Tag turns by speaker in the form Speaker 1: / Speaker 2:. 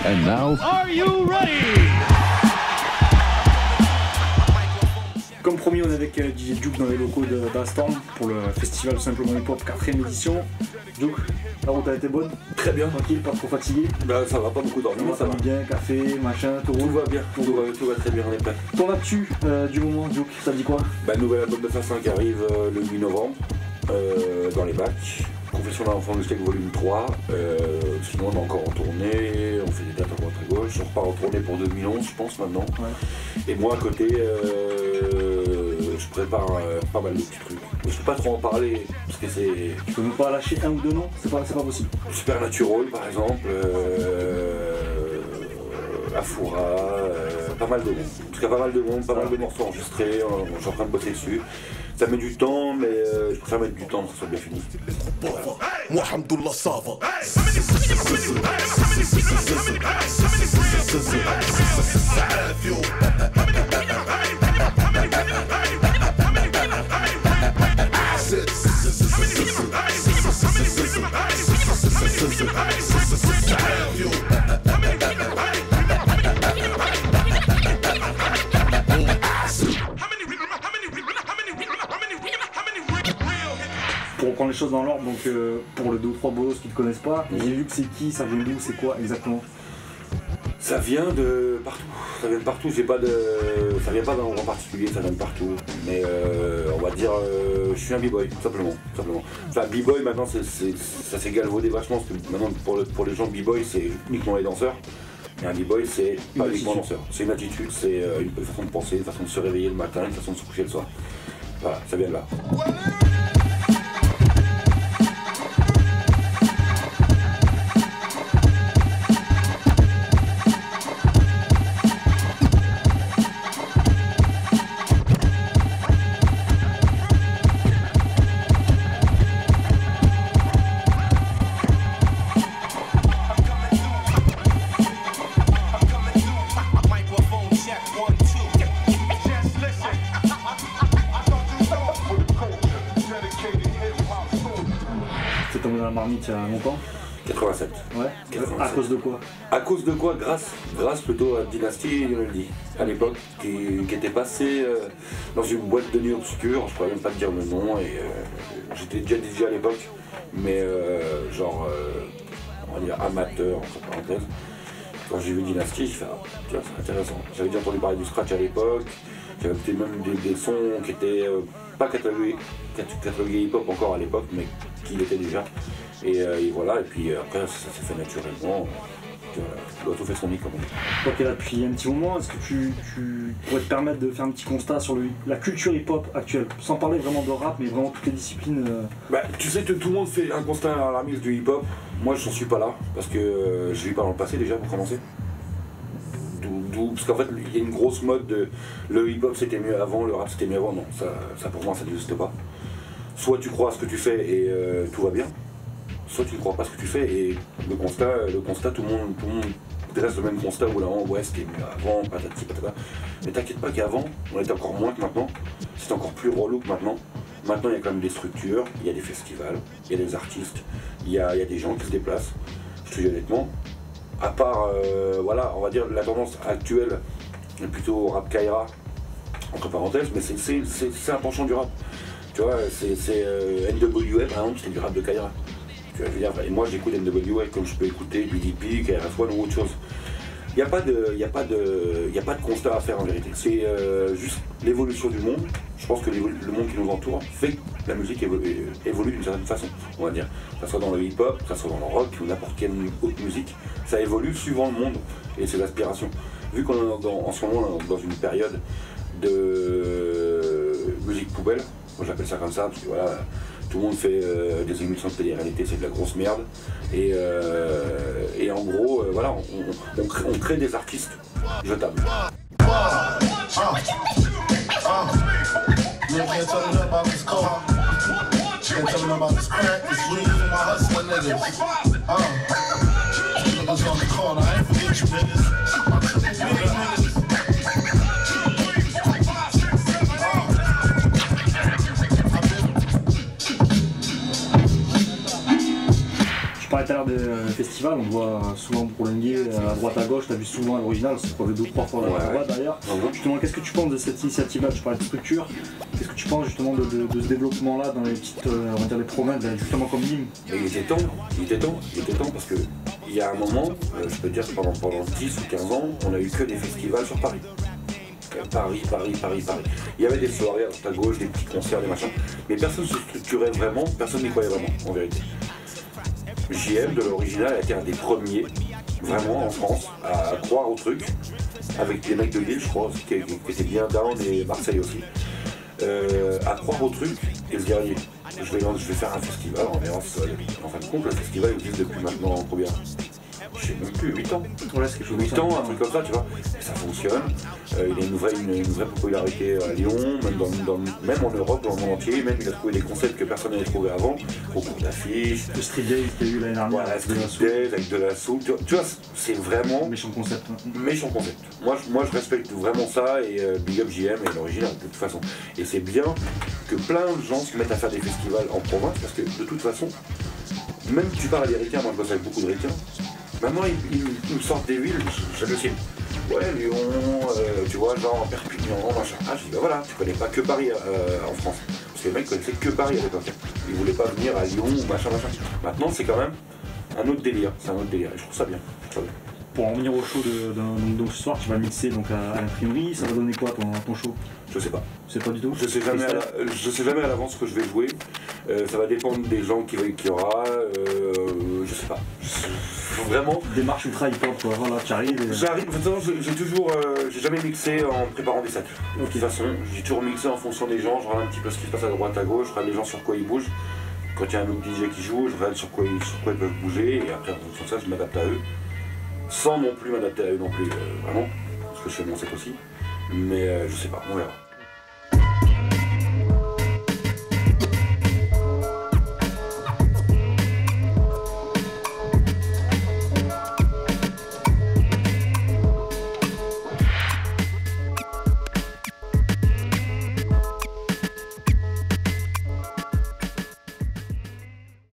Speaker 1: And now,
Speaker 2: Are you ready?
Speaker 3: Comme promis, on est avec DJ Duke dans les locaux d'Astorm pour le festival Simplement Hip Hop 4ème édition. Duke, la route a été bonne?
Speaker 4: Très bien.
Speaker 3: Tranquille, pas trop fatigué?
Speaker 4: Bah ça va, pas beaucoup dormir, ça va
Speaker 3: bien, café, machin, tout
Speaker 4: Tout
Speaker 3: roule.
Speaker 4: va bien, tout va très bien, on est prêt.
Speaker 3: Ton actu du moment, Duke, ça dit quoi?
Speaker 4: Bah nouvel album de Fassin qui arrive le 8 novembre dans les bacs. Confession d'un enfant de steak volume 3. Sinon on est encore en tournée, on fait des dates à droite à gauche. On repart en tournée pour 2011 je pense maintenant. Ouais. Et moi à côté je prépare pas mal de petits trucs. Mais je peux pas trop en parler parce que c'est...
Speaker 3: Tu peux même pas lâcher un ou deux noms? C'est pas possible.
Speaker 4: Supernatural par exemple, Afura, pas mal de monde. En tout cas pas mal de monde, pas mal de morceaux enregistrés, je suis en train de bosser dessus. Ça met du temps, mais je préfère mettre du temps pour que ça soit bien fini. Voilà. Alhamdoulilah, ça va.
Speaker 3: Pour reprendre les choses dans l'ordre, donc pour le 2 ou 3 bolos qui ne te connaissent pas, j'ai vu que c'est qui, ça vient d'où, c'est quoi exactement?
Speaker 4: Ça vient de partout, ça vient de partout, ça vient pas d'un endroit particulier, ça vient de partout. Mais on va dire, je suis un b-boy, tout simplement. Enfin b-boy maintenant ça s'est galvaudé vachement, parce que maintenant pour les gens b-boy c'est uniquement les danseurs. Et un b-boy c'est pas uniquement danseur, c'est une attitude, c'est une façon de penser, une façon de se réveiller le matin, une façon de se coucher le soir. Voilà, ça vient de là.
Speaker 3: T'es tombé dans la marmite il y a longtemps?
Speaker 4: 87.
Speaker 3: Ouais.
Speaker 4: 87.
Speaker 3: À cause de quoi?
Speaker 4: À cause de quoi? Grâce plutôt à Dynasty, on le dit, à l'époque, qui était passé dans une boîte de nuit obscure, je pourrais même pas te dire le nom, et j'étais déjà DJ à l'époque, mais on va dire amateur, entre parenthèses. Quand j'ai vu Dynasty, j'ai fait ah, tiens, c'est intéressant. J'avais déjà entendu parler du scratch à l'époque, j'avais écouté même des sons qui étaient pas catalogués hip-hop encore à l'époque, mais qui l'étaient déjà. Et voilà, et puis après ça s'est fait naturellement. L'auto fait son nid comme on dit.
Speaker 3: Toi qui es là depuis un petit moment, est-ce que tu pourrais te permettre de faire un petit constat sur la culture hip-hop actuelle? Sans parler vraiment de rap, mais vraiment toutes les disciplines.
Speaker 4: Bah, tu sais que tout le monde fait un constat alarmiste du hip-hop. Moi je n'en suis pas là, parce que je l'ai eu pas dans le passé déjà pour commencer. Parce qu'en fait il y a une grosse mode de le hip-hop c'était mieux avant, le rap c'était mieux avant. Non, ça pour moi ça n'existe pas. Soit tu crois à ce que tu fais et tout va bien, soit tu ne crois pas à ce que tu fais et le constat tout le monde dresse le même constat où là ouais c'était mieux avant, patati patata. Mais t'inquiète pas qu'avant on était encore moins que maintenant, c'est encore plus relou que maintenant. Maintenant il y a quand même des structures, il y a des festivals, il y a des artistes, il y a des gens qui se déplacent. Je te dis honnêtement, à part voilà, on va dire la tendance actuelle est plutôt rap Kaira, entre parenthèses, mais c'est un penchant du rap. Tu vois, c'est NWA par exemple, c'est du rap de Kaira. Tu vois, je veux dire, et moi j'écoute NWA comme je peux écouter BDP, KRS-One ou autre chose. Il n'y a pas de constat à faire en vérité. C'est juste l'évolution du monde. Je pense que le monde qui nous entoure fait que la musique évolue d'une certaine façon, on va dire. Que ce soit dans le hip-hop, que ce soit dans le rock ou n'importe quelle autre musique, ça évolue suivant le monde et ses aspirations. Vu qu'on est en ce moment dans une période de musique poubelle, moi j'appelle ça comme ça, parce que voilà, tout le monde fait des émissions de télé-réalité, c'est de la grosse merde. Et en gros, voilà, on crée des artistes jetables.
Speaker 3: Tu parlais tout à l'heure des festivals, on voit souvent bourlinguer à droite à gauche, tu as vu souvent à l'original, c'est probablement 2 ou 3 fois à droite d'ailleurs. Justement, qu'est-ce que tu penses de cette initiative-là? Tu parlais de structure, qu'est-ce que tu penses justement de ce développement-là dans les petites, on va dire les provinces, justement comme Nîmes?
Speaker 4: Mais il était temps parce que il y a un moment, je peux dire pendant 10 ou 15 ans, on a eu que des festivals sur Paris. Paris. Il y avait des soirées à droite à gauche, des petits concerts, des machins, mais personne ne se structurait vraiment, personne n'y croyait vraiment, en vérité. JM de l'original a été un des premiers, vraiment en France, à croire au truc, avec les mecs de Lille, je crois, qui étaient bien down, et Marseille aussi, à croire au truc et se dire, je vais faire un festival, on verra si ça va aller. En fin de compte, le festival existe depuis maintenant combien? Je sais même plus, 8 ans.
Speaker 3: Ouais, c'est quelque chose
Speaker 4: 8 ans, un truc comme ça, tu vois. Et ça fonctionne. Il a une vraie popularité à Lyon, même en Europe, dans le monde entier. Même il a trouvé des concepts que personne n'avait trouvé avant. Beaucoup d'affiches.
Speaker 3: Le Street Day que tu as eu l'année dernière.
Speaker 4: Voilà, Street Day avec de la soupe. Tu vois, c'est vraiment.
Speaker 3: Méchant concept.
Speaker 4: Méchant concept. Moi, je respecte vraiment ça et Big Up JM est l'original de toute façon. Et c'est bien que plein de gens se mettent à faire des festivals en province parce que de toute façon, même si tu parles à des ricains, moi je bosse avec beaucoup de ricains. Maintenant, ils me sortent des villes, j'hallucine. Ouais, Lyon, tu vois, genre Perpignan, machin. Ah, je dis, bah voilà, tu connais pas que Paris en France. Parce que les mecs connaissaient que Paris à l'époque. Ils voulaient pas venir à Lyon ou machin. Maintenant, c'est quand même un autre délire. C'est un autre délire. Et je trouve ça bien.
Speaker 3: Pour en venir au show donc ce soir, tu vas mixer donc à l'imprimerie. Ça va donner quoi ton show?
Speaker 4: Je sais pas.
Speaker 3: Tu sais pas du tout?
Speaker 4: Je sais jamais à l'avance ce que je vais jouer. Ça va dépendre des gens qu'il y aura. Je sais pas. Vraiment.
Speaker 3: Démarche ultra hip-hop, quoi. Voilà, tu arrives.
Speaker 4: J'arrive, de toute façon, j'ai jamais mixé en préparant des sets. De toute façon, j'ai toujours mixé en fonction des gens. Je regarde un petit peu ce qui se passe à droite, à gauche. Je regarde les gens sur quoi ils bougent. Quand il y a un autre DJ qui joue, je regarde sur quoi ils peuvent bouger. Et après, en fonction de ça, je m'adapte à eux. Sans non plus m'adapter à eux non plus, vraiment. Parce que je fais mon set aussi. Mais je sais pas, on verra.